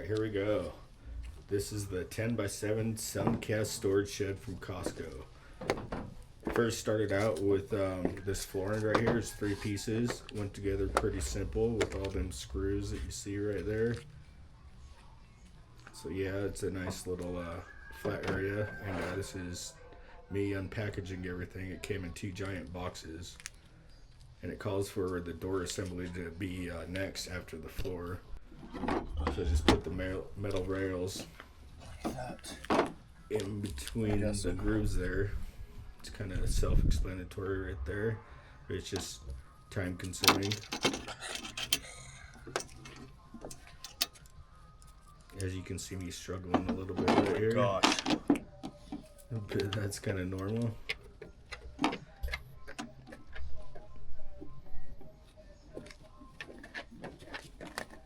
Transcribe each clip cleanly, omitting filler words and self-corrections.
here we go. This is the 10x7 Suncast storage shed from Costco. First started out with this flooring right here. It's 3 pieces. Went together pretty simple with all them screws that you see right there. So yeah, it's a nice little flat area. And this is me unpackaging everything. It came in 2 giant boxes. And it calls for the door assembly to be next after the floor. So just put the metal rails in between the grooves there. It's kind of self-explanatory right there. It's just time consuming. As you can see me struggling a little bit right here. Gosh. But that's kind of normal.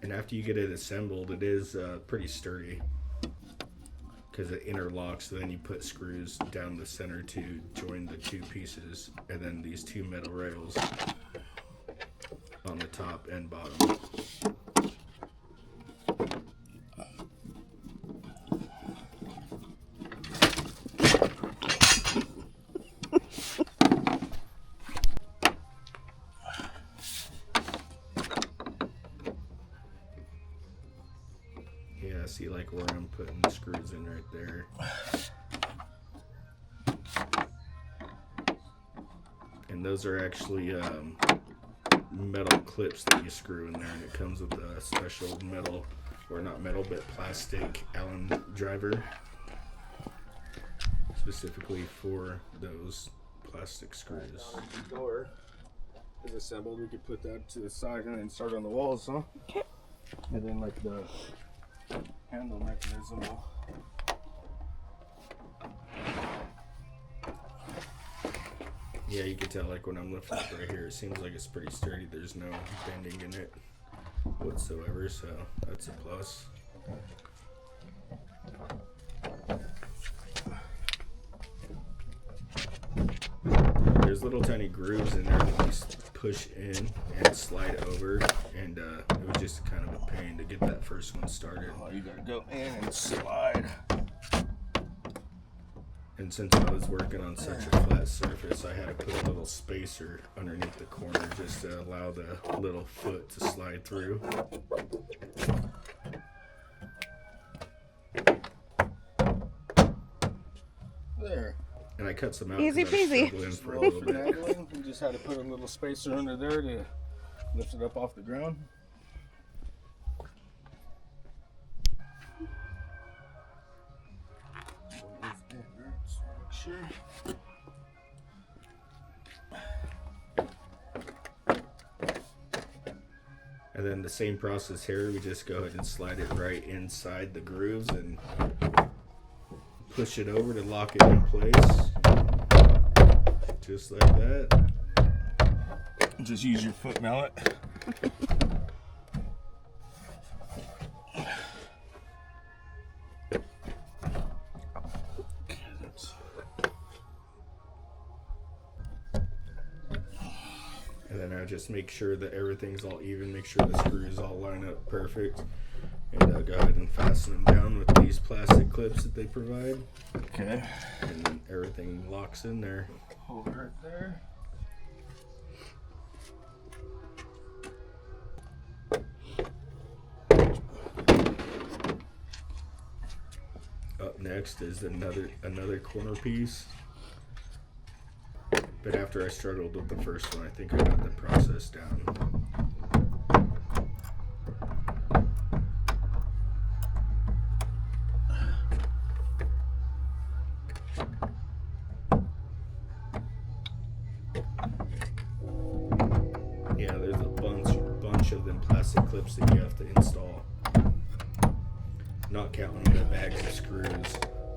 And after you get it assembled, it is pretty sturdy because it interlocks. So then you put screws down the center to join the 2 pieces, and then these 2 metal rails on the top and bottom. Yeah, see like where I'm putting the screws in right there. And those are actually metal clips that you screw in there, and it comes with a special metal, or not metal, but plastic Allen driver specifically for those plastic screws. The door is assembled. We could put that to the side and then start on the walls, huh? Okay. And then like the handle mechanism will... Yeah, you can tell like when I'm lifting it right here, it seems like it's pretty sturdy. There's no bending in it whatsoever, so that's a plus. There's little tiny grooves in there that you push in and slide over, and it was just kind of a pain to get that first one started. Oh, you gotta go in and slide. And since I was working on such a flat surface, I had to put a little spacer underneath the corner just to allow the little foot to slide through. There. And I cut some out. Easy peasy. For a little bit. We just had to put a little spacer under there to lift it up off the ground. Sure. And then the same process here, we just go ahead and slide it right inside the grooves and push it over to lock it in place. Just like that. Just use your foot mallet. And then I just make sure that everything's all even, make sure the screws all line up perfect. And I'll go ahead and fasten them down with these plastic clips that they provide. Okay. And then everything locks in there. Hold it right there. Up next is another corner piece. But after I struggled with the first one, I think I got the process down. Yeah, there's a bunch of them plastic clips that you have to install. Not counting the bags of screws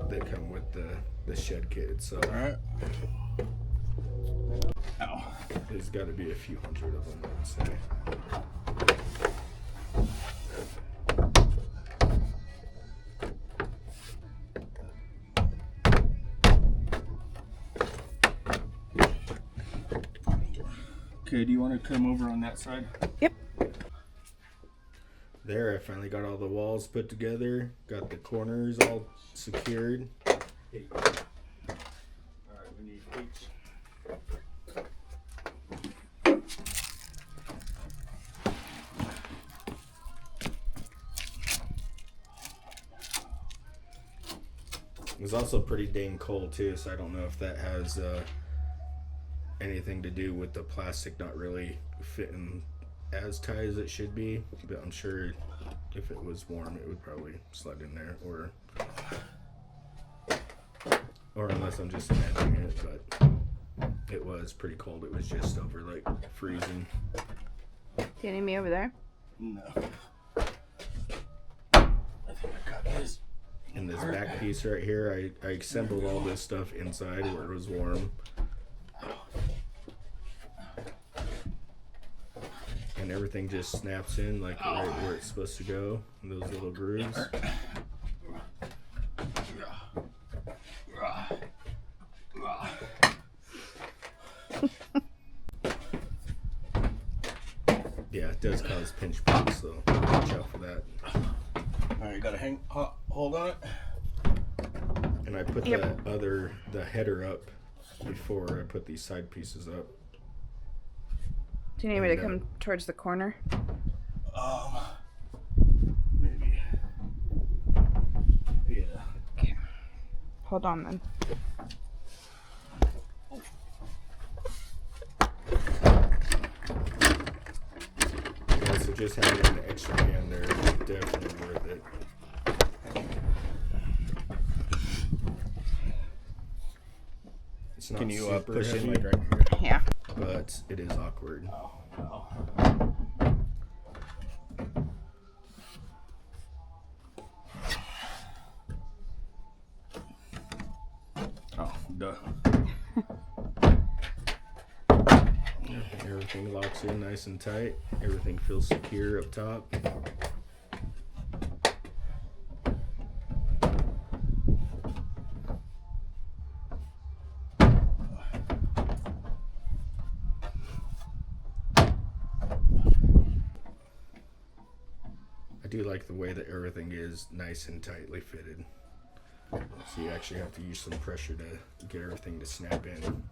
that come with the shed kit itself. Alright. Ow. There's got to be a few hundred of them, I would say. Okay, do you want to come over on that side? Yep. there, I finally got all the walls put together, got the corners all secured. Alright, we need H. It was also pretty dang cold too, so I don't know if that has anything to do with the plastic not really fitting as tight as it should be. But I'm sure if it was warm, it would probably slide in there, or unless I'm just imagining it. But it was pretty cold. It was just over like freezing. Do you need me over there? No. I think I got this. And this back piece right here, I assembled all this stuff inside where it was warm. And everything just snaps in like right where it's supposed to go, in those little grooves. Yeah, it does cause pinch points, so watch out for that. Alright, gotta hold on it. And I put the header up before I put these side pieces up. Do you need me to come towards the corner? Maybe. Yeah. Okay. Hold on then. Yeah, so just having an extra hand there is definitely worth it. It's not Can you super push heavy, in like right here? Yeah. but it is awkward. Oh, duh. Everything locks in nice and tight. Everything feels secure up top. I do like the way that everything is nice and tightly fitted. So you actually have to use some pressure to get everything to snap in.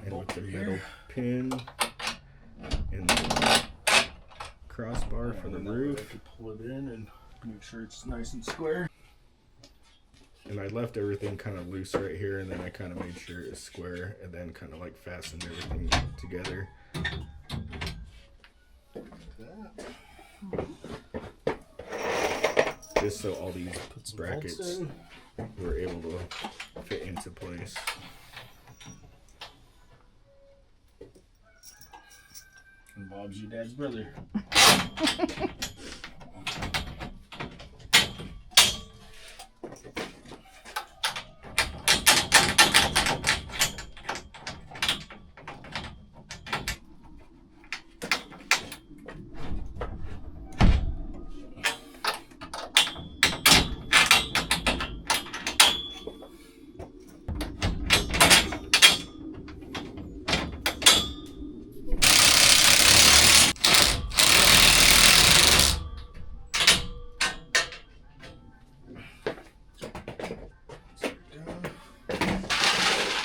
And with the metal pin and the crossbar for the roof. Pull it in and make sure it's nice and square. And I left everything kind of loose right here, and then I kind of made sure it was square, and then kind of like fastened everything together. Just so all these brackets were able to fit into place. And Bob's your dad's brother.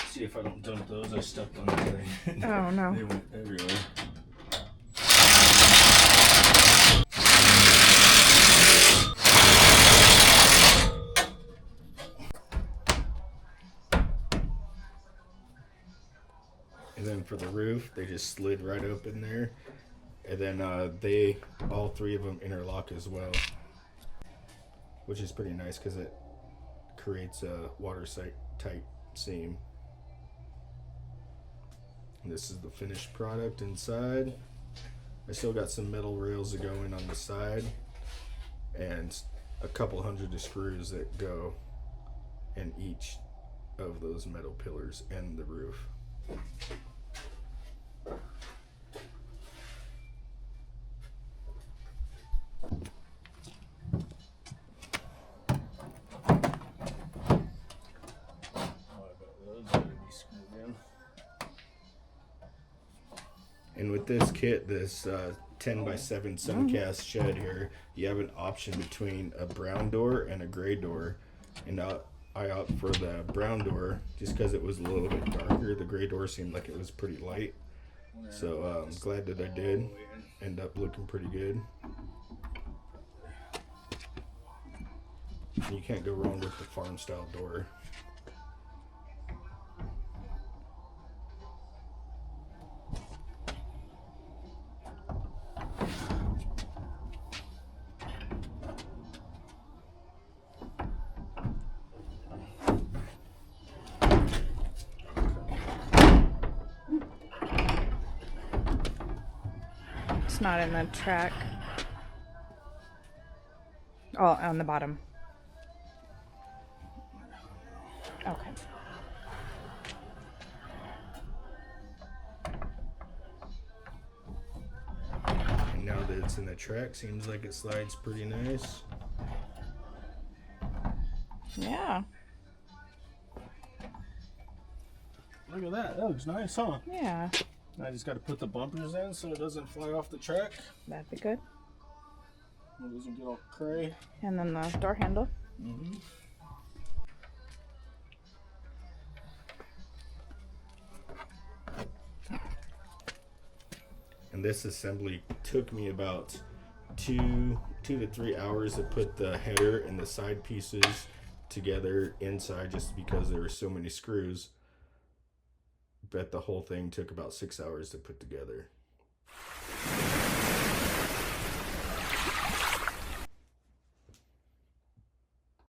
See if I don't dump those. I stepped on them. Oh no. They went everywhere. And then for the roof, they just slid right up in there. And then all three of them interlock as well. Which is pretty nice because it creates a watertight seam. And this is the finished product inside. I still got some metal rails that go in on the side. And a couple hundred of screws that go in each of those metal pillars and the roof. And with this kit, this 10x7 Suncast shed here, you have an option between a brown door and a gray door. And I opt for the brown door just because it was a little bit darker. The gray door seemed like it was pretty light. So I'm glad that I did end up looking pretty good. You can't go wrong with the farm style door. It's not in the track. Oh, on the bottom. Okay. And now that it's in the track, seems like it slides pretty nice. Yeah. Look at that. That looks nice, huh? Yeah. I just got to put the bumpers in so it doesn't fly off the track. That'd be good. It doesn't get all cray. And then the door handle. Mm-hmm. And this assembly took me about two to 3 hours to put the header and the side pieces together inside, just because there were so many screws. But the whole thing took about 6 hours to put together.